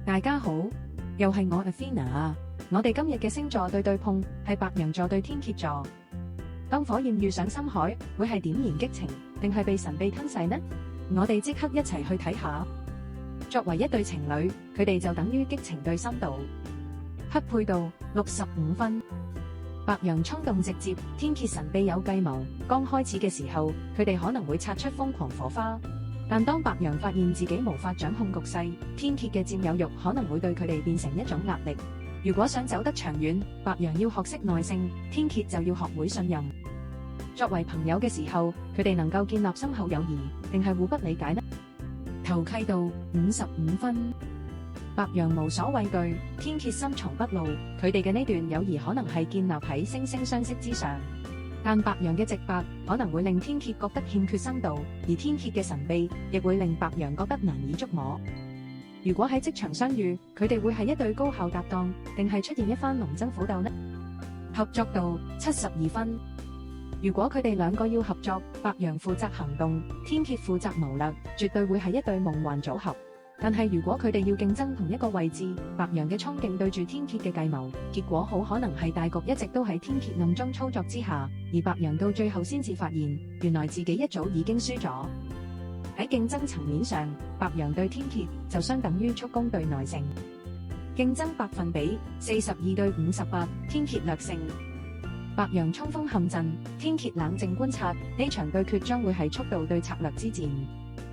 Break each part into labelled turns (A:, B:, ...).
A: 大家好，又係我 Athena 啊！我哋今日嘅星座對碰係白羊座對天蠍座。當火焰遇上深海，會係點燃激情，定係被神秘吞噬呢？我哋即刻一齊去睇下。作為一對情侶，佢哋就等於激情對深度。匹配度65分。白羊衝動直接，天蠍神秘有計謀。剛開始嘅時候，佢哋可能會擦出瘋狂火花。但當白羊發現自己無法掌控局勢，天蠍嘅佔有欲可能會對佢哋變成一種壓力。如果想走得長遠，白羊要學識耐性，天蠍就要學會信任。作為朋友嘅時候，佢哋能夠建立深厚友誼，定係互不理解呢？投契度55分。白羊無所畏懼，天蠍深藏不露。佢哋嘅呢段友誼可能係建立喺惺惺相惜之上。但白羊嘅直白可能會令天蠍覺得欠缺深度，而天蠍嘅神秘亦會令白羊覺得難以捉摸。如果喺職場相遇，佢哋會係一對高效搭檔，定係出現一番龍爭虎鬥呢？合作度72分。如果佢哋兩個要合作，白羊負責行動，天蠍負責謀略，絕對會係一對夢幻組合。但係如果佢哋要競爭同一個位置，白羊嘅衝勁對住天蠍嘅計謀，結果好可能係大局一直都喺天蠍暗中操作之下，而白羊到最後先至發現，原來自己一早已經輸咗。喺競爭層面上，白羊對天蠍就相等於速攻對耐性。競爭百分比42對58，天蠍略勝。白羊衝鋒陷陣，天蠍冷靜觀察，呢場對決將會係速度對策略之戰。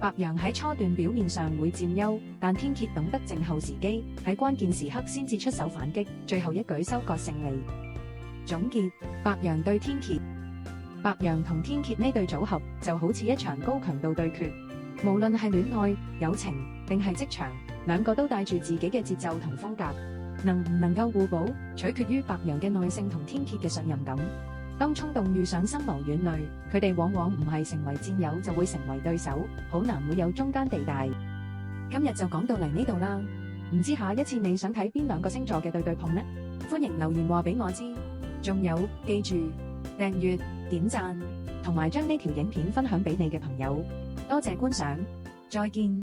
A: 白羊喺初段表面上會佔優，但天蠍懂得靜候時機，喺關鍵時刻先至出手反擊，最後一舉收割勝利。總結：白羊對天蠍，白羊同天蠍呢對組合就好似一場高強度對決，無論係戀愛、友情定係職場，兩個都帶住自己嘅節奏同風格，能唔能夠互補，取決於白羊嘅耐性同天蠍嘅信任感。當衝動遇上深謀遠慮，佢哋往往唔係成為戰友，就會成為對手，好難會有中間地帶。今日就講到嚟呢度啦，唔知下一次你想睇邊兩個星座嘅對碰呢？歡迎留言話俾我知。仲有，記住訂閱、點讚同埋將呢條影片分享俾你嘅朋友。多謝觀賞，再見。